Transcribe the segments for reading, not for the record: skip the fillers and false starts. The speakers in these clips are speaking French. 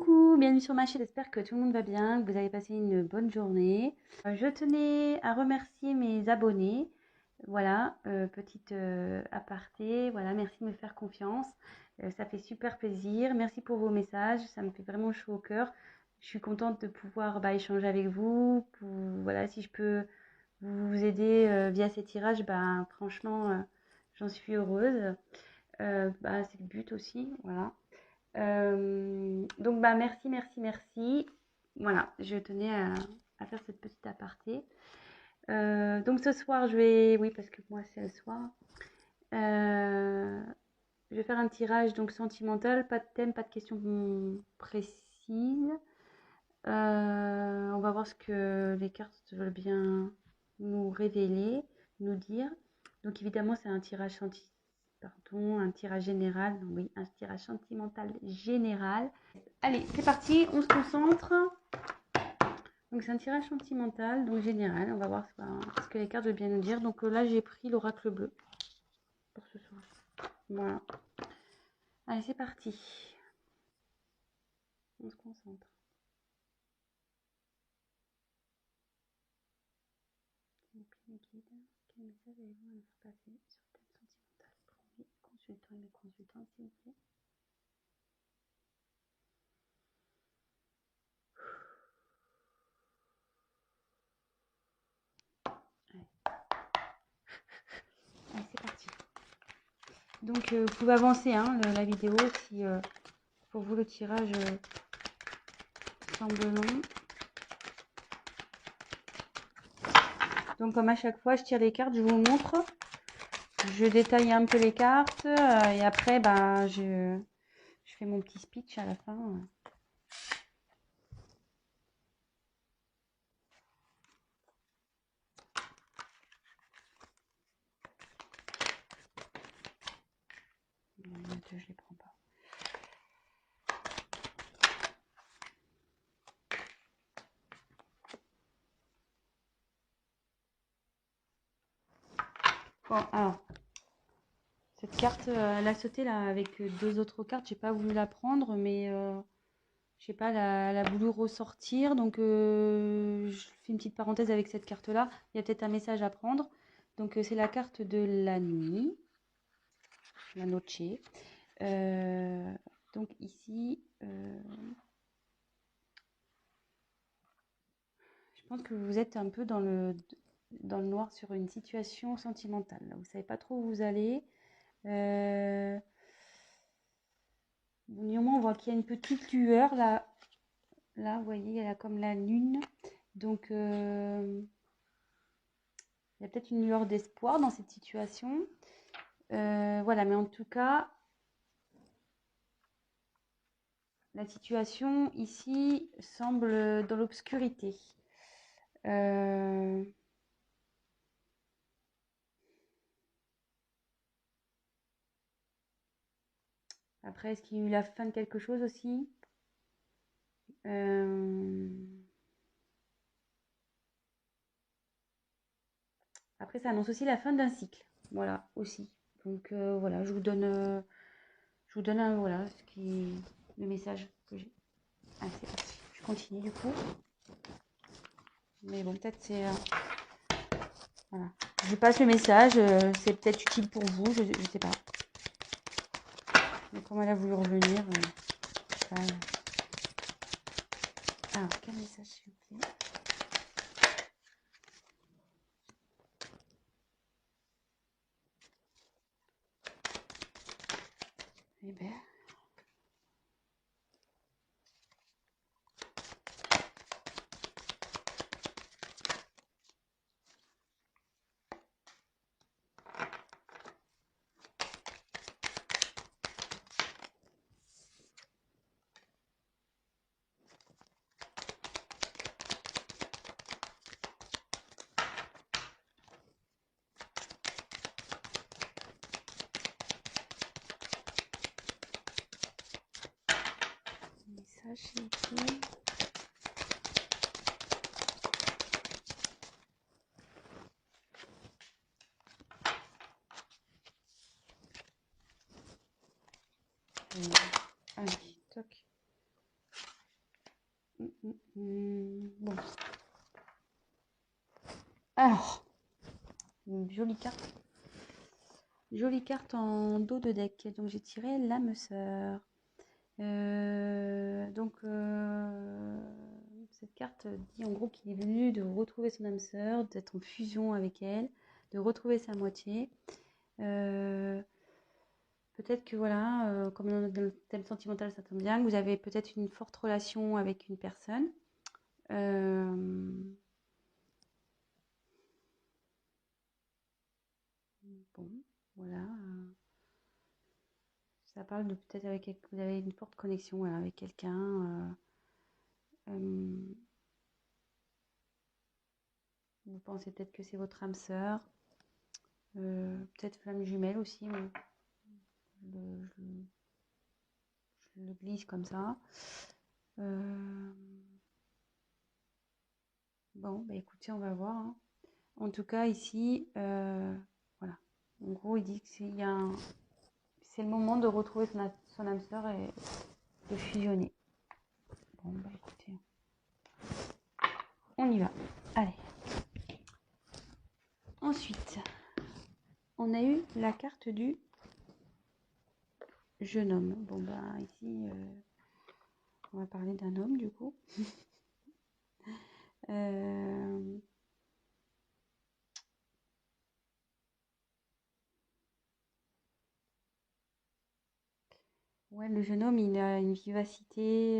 Coucou, bienvenue sur ma chaîne, j'espère que tout le monde va bien, que vous avez passé une bonne journée. Je tenais à remercier mes abonnés, voilà, petite aparté, voilà, merci de me faire confiance, ça fait super plaisir, merci pour vos messages, ça me fait vraiment chaud au cœur. Je suis contente de pouvoir échanger avec vous, voilà, si je peux vous aider via ces tirages, franchement, j'en suis heureuse. C'est le but aussi, voilà. Donc merci, merci, merci. Voilà, je tenais à faire cette petite aparté. Donc ce soir, oui, parce que moi c'est le soir, je vais faire un tirage donc sentimental, pas de thème, pas de questions précises. On va voir ce que les cartes veulent bien nous révéler, nous dire. Donc évidemment, c'est un tirage un tirage général. Oui, un tirage sentimental général. Allez, c'est parti, on se concentre. Donc c'est un tirage sentimental, donc général. On va voir ce que les cartes veulent bien nous dire. Donc là, j'ai pris l'oracle bleu pour ce soir. Voilà. Allez, c'est parti. On se concentre. Quel message avez-vous à nous faire passer sur le thème sentimental pour mes consultants et mes consultantes, s'il vous plaît? Allez, allez c'est parti. Donc vous pouvez avancer la vidéo si pour vous le tirage semble long. Donc comme à chaque fois, je tire les cartes, je vous montre. Je détaille un peu les cartes et après, je fais mon petit speech à la fin. Je les prends pas. Bon, alors, cette carte, elle a sauté là avec deux autres cartes. J'ai pas voulu la prendre, mais je sais pas, elle a voulu ressortir. Donc, je fais une petite parenthèse avec cette carte-là. Il y a peut-être un message à prendre. Donc, c'est la carte de la nuit, la noche. Donc, ici, je pense que vous êtes un peu dans le noir sur une situation sentimentale. Vous ne savez pas trop où vous allez. Néanmoins, on voit qu'il y a une petite lueur là. Là, vous voyez, elle a comme la lune. Donc, il y a peut-être une lueur d'espoir dans cette situation. Voilà, mais en tout cas, la situation ici semble dans l'obscurité. Après, est-ce qu'il y a eu la fin de quelque chose aussi? Après, ça annonce aussi la fin d'un cycle. Voilà, aussi. Donc, voilà, je vous donne voilà, le message que j'ai. Allez, c'est parti. Je continue du coup. Mais bon, peut-être c'est... voilà. Je passe le message. C'est peut-être utile pour vous. Je sais pas. Mais comme elle a voulu revenir... Alors, quel message s'il vous plaît? Eh bien... message s'il vous plaît. Allez, toc. Bon. Alors, une jolie carte. Jolie carte en dos de deck. Donc j'ai tiré l'âme sœur. Cette carte dit en gros qu'il est venu de retrouver son âme sœur, d'être en fusion avec elle, de retrouver sa moitié. Peut-être que voilà, comme dans le thème sentimental, ça tombe bien, que vous avez peut-être une forte relation avec une personne. Bon, voilà. Ça parle de peut-être avec vous avez une forte connexion voilà, avec quelqu'un. Vous pensez peut-être que c'est votre âme sœur. Peut-être flamme jumelle aussi. Je le glisse comme ça. Bon, bah écoutez, on va voir. Hein. En tout cas, ici, voilà. En gros, il dit que c'est le moment de retrouver son âme sœur et de fusionner. Bon, bah écoutez, on y va. Allez. Ensuite, on a eu la carte du jeune homme. Bon, bah ici, on va parler d'un homme du coup. Ouais, le jeune homme, il a une vivacité,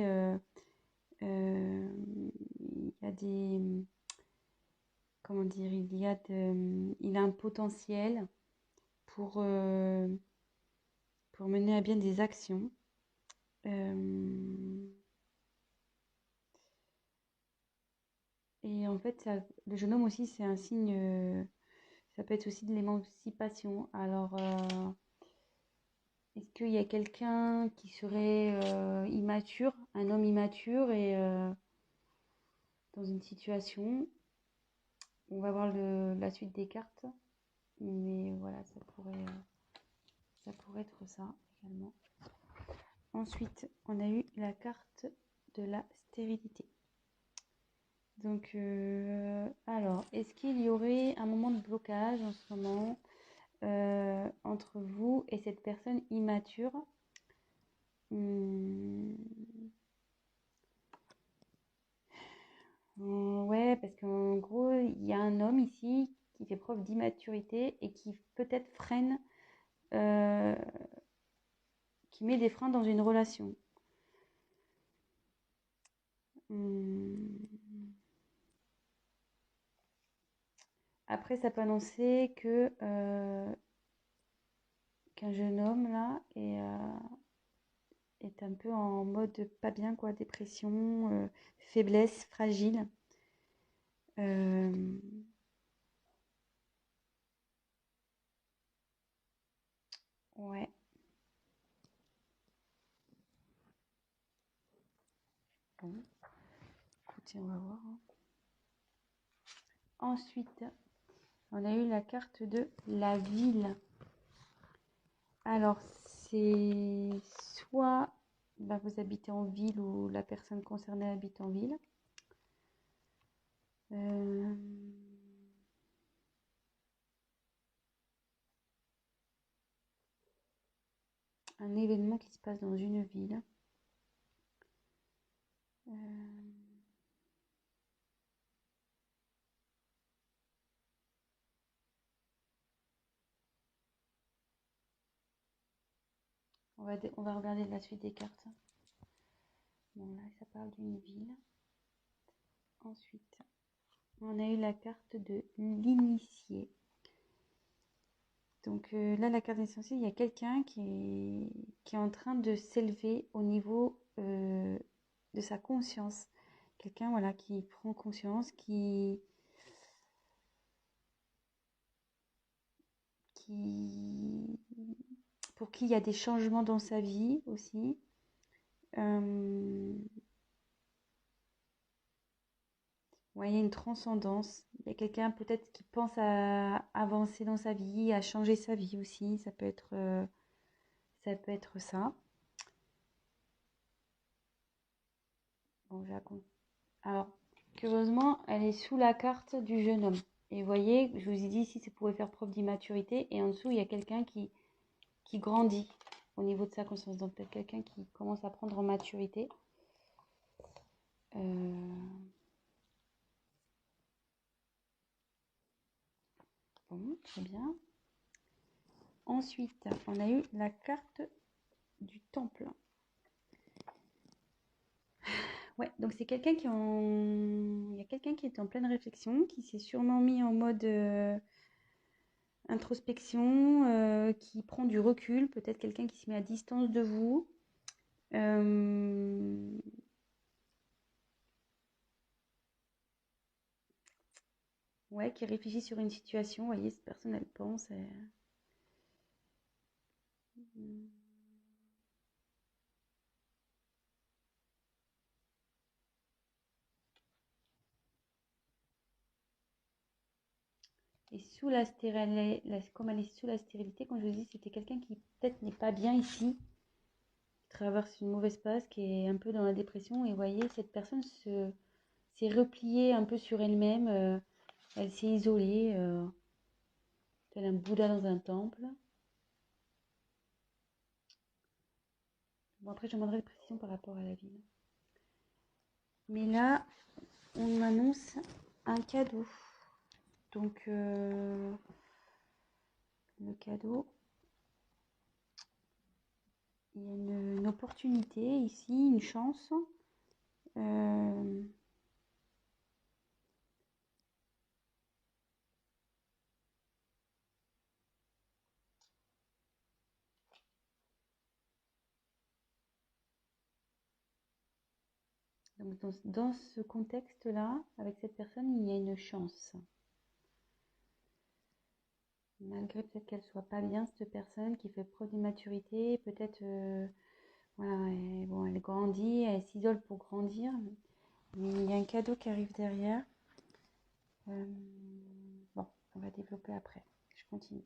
il y a des, comment dire, il a un potentiel pour mener à bien des actions. Et en fait, le jeune homme aussi, c'est un signe, ça peut être aussi de l'émancipation. Alors, est-ce qu'il y a quelqu'un qui serait immature, un homme immature et dans une situation, on va voir la suite des cartes, mais voilà, ça pourrait être ça également. Ensuite, on a eu la carte de la stérilité. Donc, alors, est-ce qu'il y aurait un moment de blocage en ce moment entre vous et cette personne immature? Ouais, parce qu'en gros, il y a un homme ici qui fait preuve d'immaturité et qui peut-être freine, qui met des freins dans une relation. Après, ça peut annoncer que qu'un jeune homme là est un peu en mode pas bien, quoi, dépression, faiblesse, fragile. Ouais. Bon. Écoutez, on va voir. Hein. Ensuite, on a eu la carte de la ville. Alors, c'est soit vous habitez en ville ou la personne concernée habite en ville. Un événement qui se passe dans une ville. On va regarder la suite des cartes. Bon, là, ça parle d'une ville. Ensuite, on a eu la carte de l'initié. Donc là, la carte essentielle, il y a quelqu'un qui est en train de s'élever au niveau de sa conscience. Quelqu'un voilà, qui prend conscience, pour qui il y a des changements dans sa vie aussi. Ouais, il y a une transcendance. Il y a quelqu'un peut-être qui pense à avancer dans sa vie, à changer sa vie aussi. Ça peut être ça. Bon, Alors, curieusement, elle est sous la carte du jeune homme. Et vous voyez, je vous ai dit ici, ça pouvait faire preuve d'immaturité. Et en dessous, il y a quelqu'un qui grandit au niveau de sa conscience. Donc, peut-être quelqu'un qui commence à prendre en maturité. Bon, très bien. Ensuite, on a eu la carte du temple. Ouais, donc c'est quelqu'un il y a quelqu'un qui est en pleine réflexion, qui s'est sûrement mis en mode introspection, qui prend du recul, peut-être quelqu'un qui se met à distance de vous. Ouais, qui réfléchit sur une situation. Vous voyez, cette personne, elle pense. Et sous la stérilité, comme elle est sous la stérilité, comme je vous dis, c'était quelqu'un qui peut-être n'est pas bien ici, qui traverse une mauvaise passe, qui est un peu dans la dépression. Et vous voyez, cette personne s'est repliée un peu sur elle-même. Elle s'est isolée, tel un Bouddha dans un temple. Bon, après, je demanderai des précisions par rapport à la ville. Mais là, on m'annonce un cadeau. Donc, le cadeau, il y a une opportunité ici, une chance. Donc, dans ce contexte-là, avec cette personne, il y a une chance. Malgré peut-être qu'elle soit pas bien, cette personne qui fait preuve d'immaturité, peut-être, voilà, elle grandit, elle s'isole pour grandir. Mais il y a un cadeau qui arrive derrière. Bon, on va développer après. Je continue.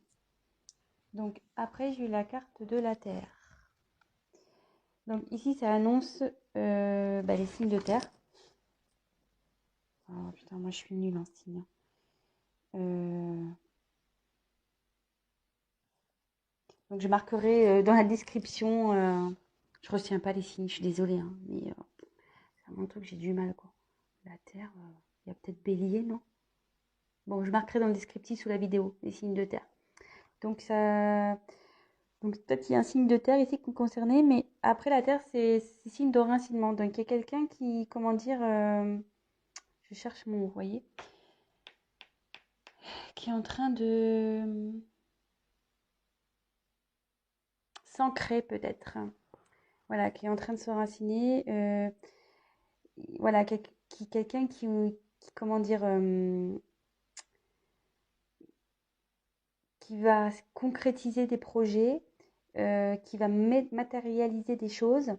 Donc après, j'ai eu la carte de la Terre. Donc ici, ça annonce les signes de terre. Oh putain, moi je suis nulle en signe. Donc je marquerai dans la description. Je retiens pas les signes, je suis désolée, hein, mais c'est un truc que j'ai du mal quoi. La Terre, il y a peut-être Bélier, non? Bon, je marquerai dans le descriptif sous la vidéo les signes de terre. Donc ça, donc peut-être qu'il y a un signe de terre ici concerné, mais après la Terre, c'est signe d'enracinement. Donc il y a quelqu'un qui, comment dire, je cherche mon mot, vous voyez, qui est en train de s'ancrer peut-être. Voilà, qui est en train de s'enraciner. Voilà, quelqu'un qui, comment dire, qui va concrétiser des projets, qui va matérialiser des choses.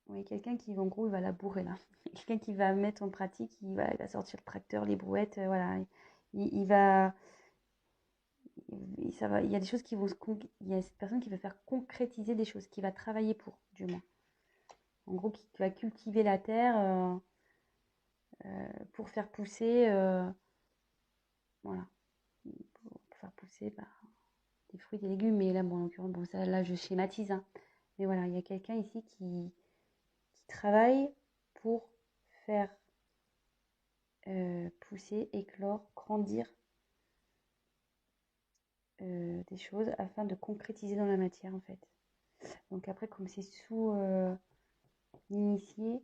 Oui, quelqu'un qui, en gros, il va labourer là. Quelqu'un qui va mettre en pratique, il va sortir le tracteur, les brouettes, voilà. Il va, ça va, il y a des choses qui vont il y a cette personne qui va faire concrétiser des choses, qui va travailler pour, du moins. En gros, qui va cultiver la terre pour faire pousser, voilà, pour faire pousser des fruits, des légumes. Mais là, bon, en l'occurrence, bon, ça, là, je schématise, hein. Mais voilà, il y a quelqu'un ici qui travaille pour faire pousser, éclore, grandir des choses afin de concrétiser dans la matière en fait. Donc après, comme c'est sous l'initié,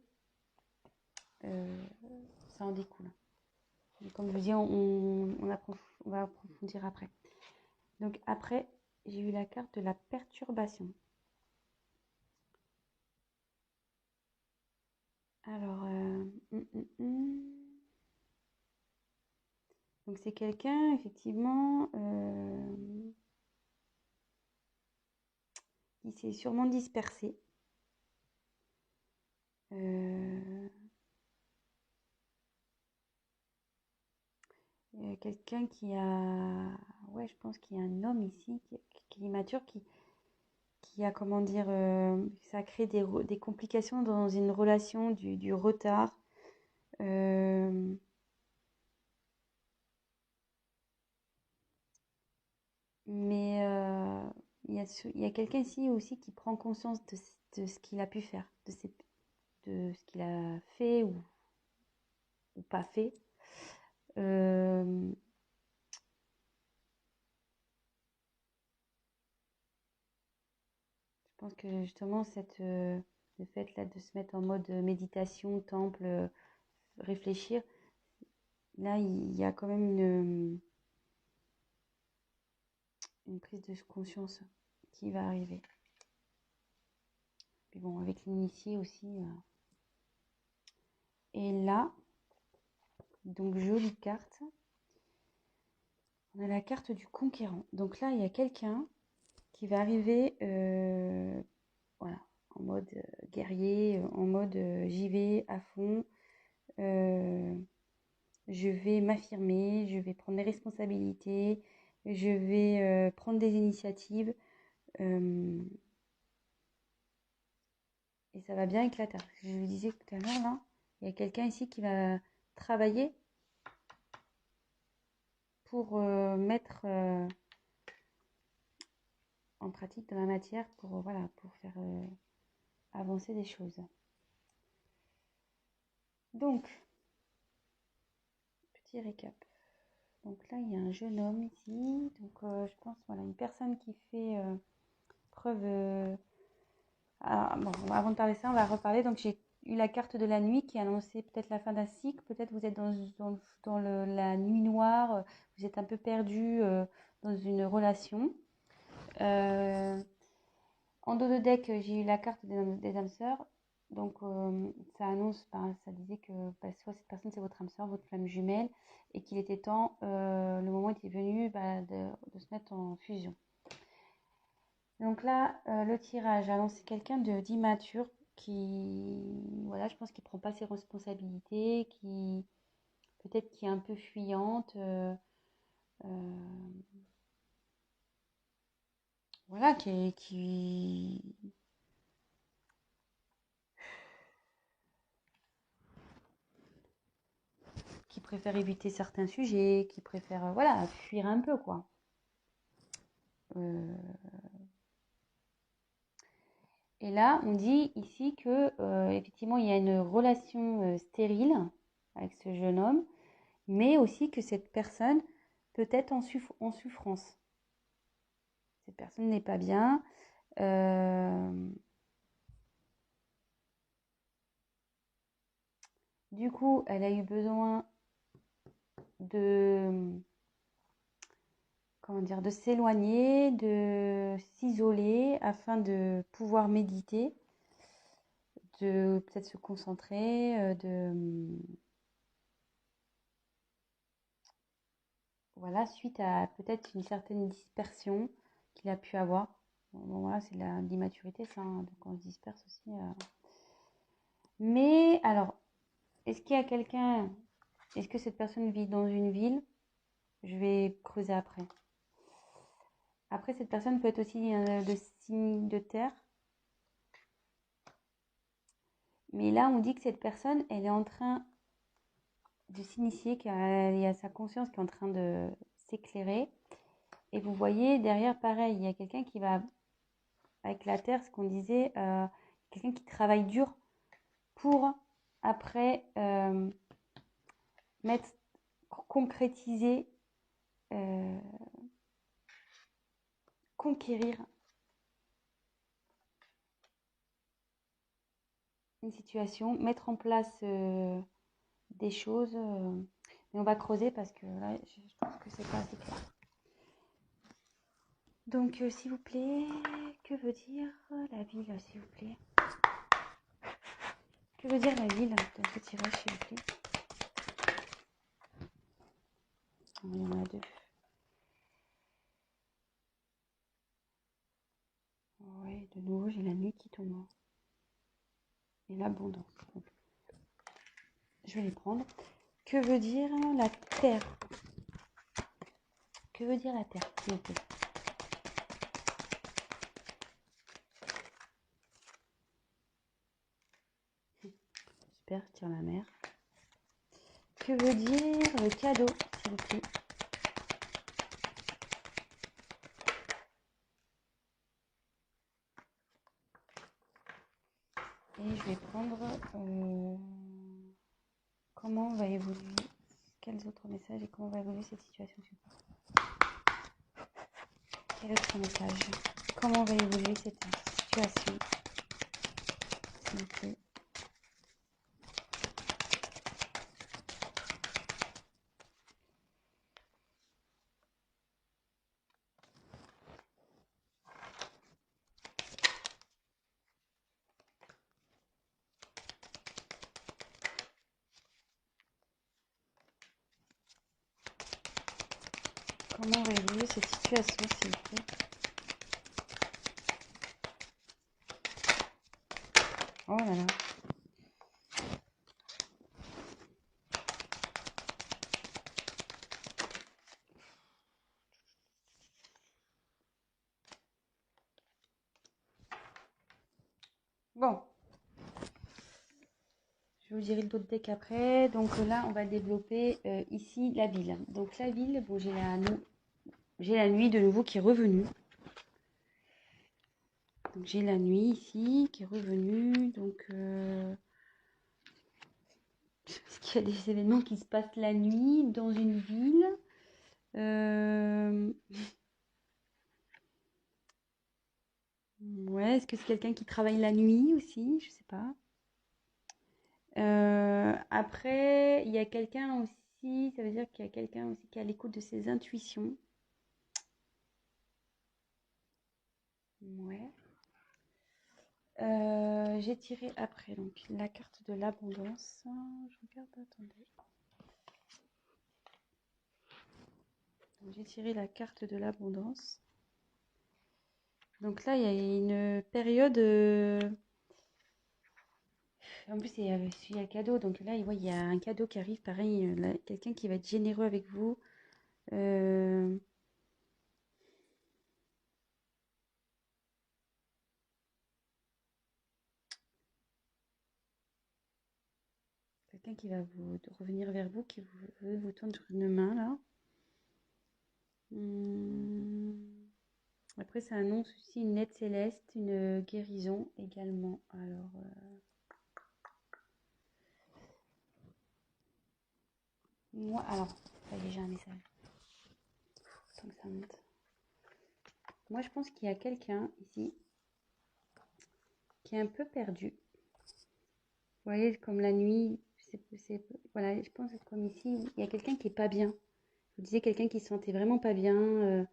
ça en découle. Et comme je vous dis, on va approfondir après. Donc après, j'ai eu la carte de la perturbation. Alors, donc c'est quelqu'un effectivement qui s'est sûrement dispersé. Quelqu'un qui a ouais, je pense qu'il y a un homme ici qui est immature, qui a, comment dire, ça crée des complications dans une relation, du retard. Euh, mais il y a quelqu'un ici aussi qui prend conscience de ce qu'il a pu faire, de ce qu'il a fait ou pas fait. Euh, je pense que justement, le fait là de se mettre en mode méditation, temple, réfléchir, là, il y a quand même une prise de conscience qui va arriver. Puis bon, avec l'initié aussi. Et là, donc jolie carte. On a la carte du conquérant. Donc là, il y a quelqu'un qui va arriver voilà, en mode guerrier, en mode j'y vais à fond, je vais m'affirmer, je vais prendre mes responsabilités, je vais prendre des initiatives et ça va bien éclater. Je vous disais tout à l'heure, là, il y a quelqu'un ici qui va travailler pour mettre en pratique de la matière pour, voilà, pour faire avancer des choses. Donc, petit récap. Donc là, il y a un jeune homme ici. Donc, je pense, voilà, une personne qui fait preuve... bon, avant de parler de ça, on va reparler. Donc, j'ai eu la carte de la nuit qui annonçait peut-être la fin d'un cycle. Peut-être vous êtes dans la nuit noire. Vous êtes un peu perdu dans une relation. En dos de deck, j'ai eu la carte des âmes sœurs. Donc, ça annonce, ça disait que soit cette personne c'est votre âme sœur, votre flamme jumelle, et qu'il était temps, le moment était venu de se mettre en fusion. Donc là, le tirage annonce quelqu'un d'immature voilà, je pense qu'il prend pas ses responsabilités, peut-être qui est un peu fuyante, voilà, qui préfère éviter certains sujets, qui préfère voilà, fuir un peu, quoi. Euh, et là, on dit ici que effectivement, il y a une relation stérile avec ce jeune homme, mais aussi que cette personne peut être en souffrance. Cette personne n'est pas bien. Du coup, elle a eu besoin de, comment dire, de s'éloigner, de s'isoler afin de pouvoir méditer, de peut-être se concentrer, voilà, suite à peut-être une certaine dispersion qu'il a pu avoir. Bon, voilà, c'est de l'immaturité, ça, hein, donc on se disperse aussi. Mais alors, est-ce qu'il y a quelqu'un, est-ce que cette personne vit dans une ville? Je vais creuser après. Après, cette personne peut être aussi de signe de terre. Mais là, on dit que cette personne, elle est en train de s'initier, qu'il y a sa conscience qui est en train de s'éclairer. Et vous voyez, derrière, pareil, il y a quelqu'un qui va, avec la terre, ce qu'on disait, quelqu'un qui travaille dur pour, après, concrétiser, conquérir une situation, mettre en place des choses. Mais on va creuser parce que là, je trouve que c'est pas assez clair. Donc, s'il vous plaît, que veut dire la ville, s'il vous plaît? Que veut dire la ville dans ce tirage, s'il vous plaît? Oh, il y en a deux. Ouais, de nouveau, j'ai la nuit qui tombe. Et l'abondance. Je vais les prendre. Que veut dire la terre? Que veut dire la Terre, s'il vous plaît? Super, je tire la mer. Que veut dire le cadeau, s'il vous plaît? Et je vais prendre comment va évoluer, quels autres messages et comment va évoluer cette situation. Quel autre message? Comment va évoluer cette situation, s'il vous plaît? Comment va évoluer cette situation, s'il vous plaît? Oh là là. Bon, je vous dirai le dos de deck après. Donc là, on va développer ici la ville. Donc la ville, bon, j'ai la nuit de nouveau qui est revenue. Donc j'ai la nuit ici qui est revenue. Donc est-ce qu'il y a des événements qui se passent la nuit dans une ville? Ouais, est-ce que c'est quelqu'un qui travaille la nuit aussi? Je sais pas. Après, il y a quelqu'un aussi, ça veut dire qu'il y a quelqu'un aussi qui est à l'écoute de ses intuitions. Ouais. J'ai tiré après donc la carte de l'abondance. Je regarde, attendez. J'ai tiré la carte de l'abondance. Donc là, il y a une période. En plus, il y a le cadeau. Donc là, il y a un cadeau qui arrive. Pareil, quelqu'un qui va être généreux avec vous. Quelqu'un qui va vous revenir vers vous, qui veut vous tendre une main là. Après, ça annonce aussi une aide céleste, une guérison également. Alors, moi, alors, ça y est, j'ai un message. Tant que ça monte. Moi, je pense qu'il y a quelqu'un ici qui est un peu perdu. Vous voyez, comme la nuit, voilà, je pense que comme ici, il y a quelqu'un qui est pas bien. Je vous disais quelqu'un qui se sentait vraiment pas bien,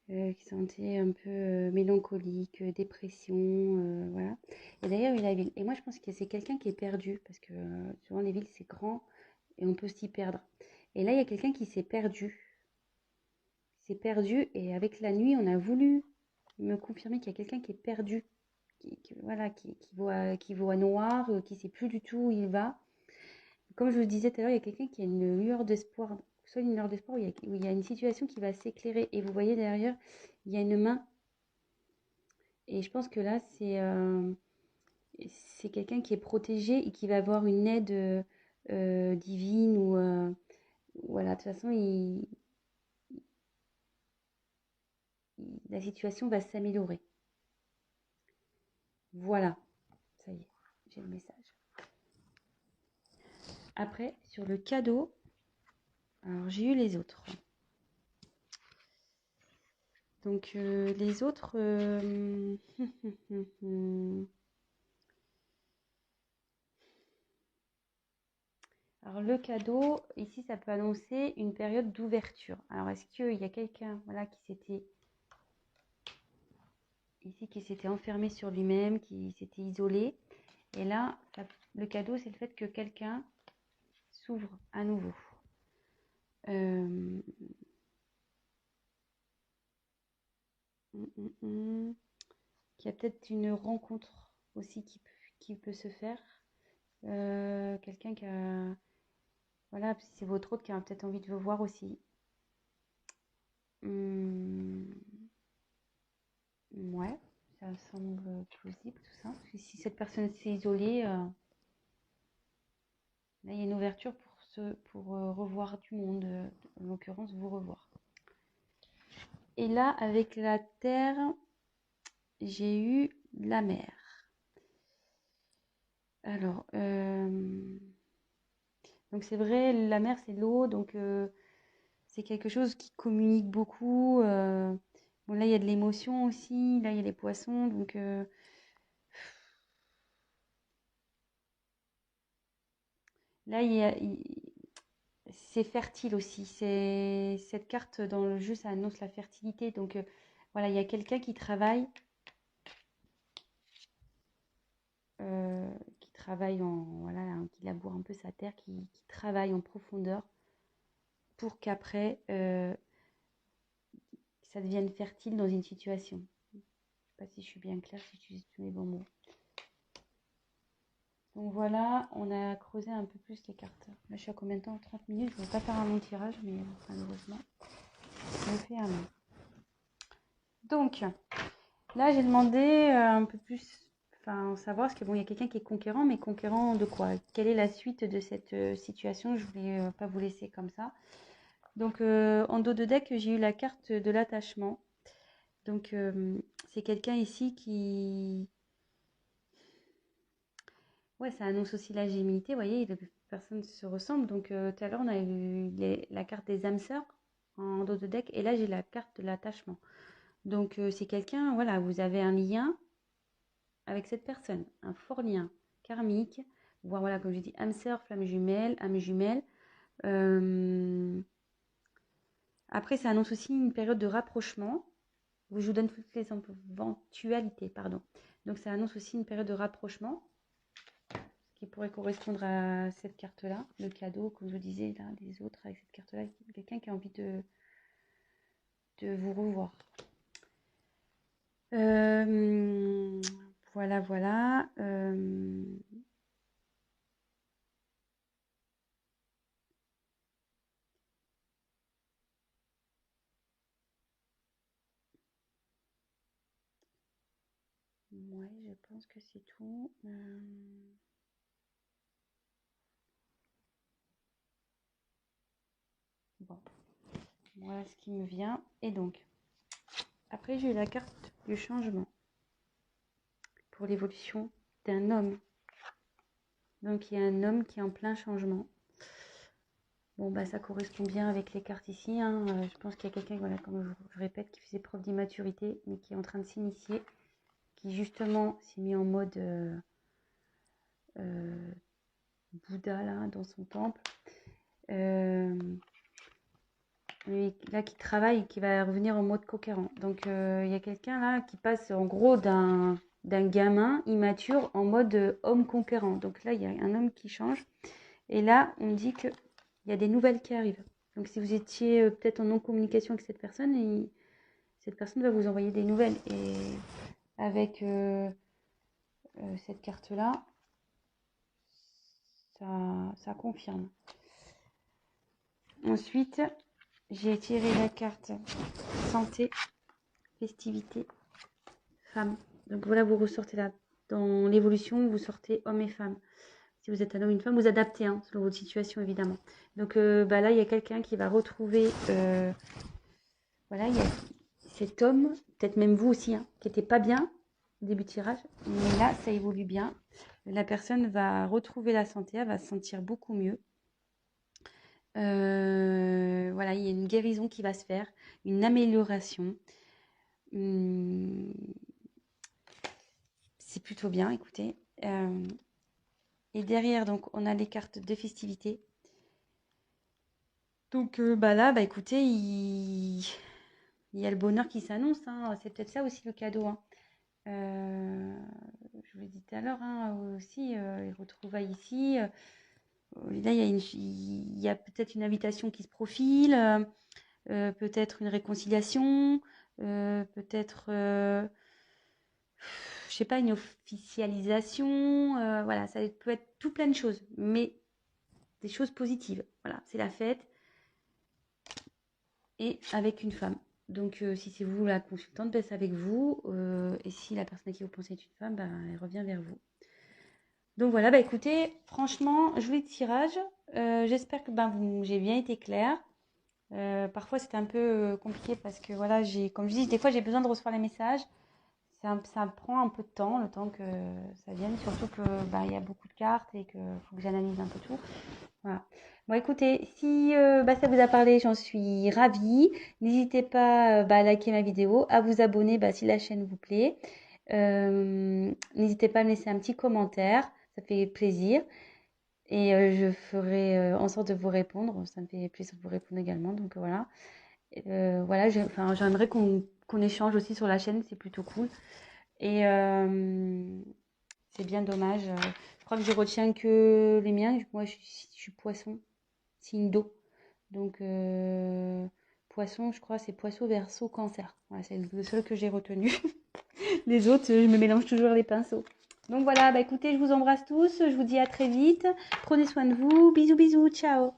qui se sentait un peu mélancolique, dépression, voilà. Et d'ailleurs, il y a la ville. Et moi, je pense que c'est quelqu'un qui est perdu, parce que souvent les villes, c'est grand et on peut s'y perdre. Et là, il y a quelqu'un qui s'est perdu. Il s'est perdu et avec la nuit, on a voulu me confirmer qu'il y a quelqu'un qui est perdu, voilà, qui voit noir, qui ne sait plus du tout où il va. Comme je vous le disais tout à l'heure, il y a quelqu'un qui a une lueur d'espoir, soit une lueur d'espoir où il y a une situation qui va s'éclairer. Et vous voyez derrière, il y a une main. Et je pense que là, c'est quelqu'un qui est protégé et qui va avoir une aide divine ou voilà. De toute façon, la situation va s'améliorer. Voilà, ça y est, j'ai le message. Après, sur le cadeau, alors j'ai eu les autres. Donc les autres, alors le cadeau, ici, ça peut annoncer une période d'ouverture. Alors est-ce qu'il y a quelqu'un, voilà, qui s'était enfermé sur lui-même, qui s'était isolé? Et là, le cadeau, c'est le fait que quelqu'un s'ouvre à nouveau. Qu'il y a peut-être une rencontre aussi qui peut se faire. Quelqu'un qui a... Voilà, c'est votre autre qui a peut-être envie de vous voir aussi. Ouais, ça semble plausible tout ça. Parce que si cette personne s'est isolée, là il y a une ouverture pour revoir du monde, en l'occurrence vous revoir. Et là, avec la terre, j'ai eu la mer. Alors, donc c'est vrai, la mer c'est l'eau, donc c'est quelque chose qui communique beaucoup. Bon, là il y a de l'émotion aussi, là il y a les poissons, donc là c'est fertile aussi. Cette carte dans le jeu, ça annonce la fertilité. Donc voilà, il y a quelqu'un qui travaille voilà, hein, qui laboure un peu sa terre, qui travaille en profondeur pour qu'après ça devienne fertile dans une situation. Je ne sais pas si je suis bien claire, si j'utilise tous les bons mots. Donc voilà, on a creusé un peu plus les cartes. Là, je suis à combien de temps? 30 minutes. Je ne vais pas faire un long tirage, mais malheureusement, je le fais un long. Donc, là, j'ai demandé un peu plus, enfin, savoir, parce que bon, il y a quelqu'un qui est conquérant, mais conquérant de quoi? Quelle est la suite de cette situation? Je voulais pas vous laisser comme ça. Donc, en dos de deck, j'ai eu la carte de l'attachement. Donc, c'est quelqu'un ici qui... Ouais, ça annonce aussi la gémilité. Vous voyez, les personnes se ressemblent. Donc, tout à l'heure, on a eu la carte des âmes sœurs en dos de deck. Et là, j'ai la carte de l'attachement. Donc, c'est quelqu'un, voilà, vous avez un lien avec cette personne, un fort lien karmique, voire voilà, comme je dis, âme sœur, flamme jumelle, âme jumelle. Après, ça annonce aussi une période de rapprochement. Je vous donne toutes les éventualités, pardon. Donc, ça annonce aussi une période de rapprochement, ce qui pourrait correspondre à cette carte-là, le cadeau, comme je vous disais, là, les autres avec cette carte-là, quelqu'un qui a envie de vous revoir. Voilà, voilà. Ouais, je pense que c'est tout. Bon, voilà ce qui me vient. Et donc, après, j'ai eu la carte du changement pour l'évolution d'un homme. Donc, il y a un homme qui est en plein changement. Bon, bah, ça correspond bien avec les cartes ici, hein. Je pense qu'il y a quelqu'un, voilà, comme je répète, qui faisait preuve d'immaturité, mais qui est en train de s'initier, qui justement s'est mis en mode Bouddha, là, dans son temple. Mais là, qui travaille et qui va revenir en mode conquérant. Donc, il y a quelqu'un là qui passe en gros d'un gamin immature en mode homme conquérant. Donc là, il y a un homme qui change. Et là, on me dit qu'il y a des nouvelles qui arrivent. Donc, si vous étiez peut-être en non-communication avec cette personne, cette personne va vous envoyer des nouvelles. Et avec cette carte-là, ça confirme. Ensuite, j'ai tiré la carte santé, festivité, femme. Donc voilà, vous ressortez là. Dans l'évolution, vous sortez homme et femme. Si vous êtes un homme ou une femme, vous adaptez hein, selon votre situation évidemment. Donc bah là, il y a quelqu'un qui va retrouver... voilà, il y a cet homme, peut-être même vous aussi, hein, qui n'était pas bien au début de tirage. Mais là, ça évolue bien. La personne va retrouver la santé, elle va se sentir beaucoup mieux. Voilà, il y a une guérison qui va se faire, une amélioration. C'est plutôt bien, écoutez. Et derrière, donc, on a les cartes de festivité. Donc, bah là, bah écoutez, il y a le bonheur qui s'annonce. Hein. C'est peut-être ça aussi le cadeau. Hein. Je vous l'ai dit tout à l'heure hein, aussi, les retrouvailles ici. Là, il y a peut-être une invitation qui se profile, peut-être une réconciliation, peut-être, je sais pas, une officialisation. Voilà, ça peut être tout plein de choses, mais des choses positives. Voilà, c'est la fête et avec une femme. Donc, si c'est vous la consultante, ben, c'est avec vous. Et si la personne à qui vous pensez est une femme, ben, elle revient vers vous. Donc voilà, bah écoutez, franchement, joli tirage. J'espère que ben, j'ai bien été claire. Parfois, c'était un peu compliqué parce que voilà, comme je dis, des fois, j'ai besoin de recevoir les messages. Ça prend un peu de temps, le temps que ça vienne, surtout que bah, il y a beaucoup de cartes et qu'il faut que j'analyse un peu tout. Voilà. Bon, écoutez, si bah, ça vous a parlé, j'en suis ravie. N'hésitez pas bah, à liker ma vidéo, à vous abonner bah, si la chaîne vous plaît. N'hésitez pas à me laisser un petit commentaire, ça fait plaisir. Et je ferai en sorte de vous répondre. Ça me fait plaisir de vous répondre également. Donc voilà. Voilà, enfin, j'aimerais qu'on échange aussi sur la chaîne, c'est plutôt cool. Et c'est bien dommage. Je crois que je retiens que les miens. Moi, je suis poisson, signe d'eau. Donc, poisson, je crois, c'est poisson, verseau, cancer. Voilà, c'est le seul que j'ai retenu. Les autres, je me mélange toujours les pinceaux. Donc voilà, bah écoutez, je vous embrasse tous. Je vous dis à très vite. Prenez soin de vous. Bisous, bisous. Ciao.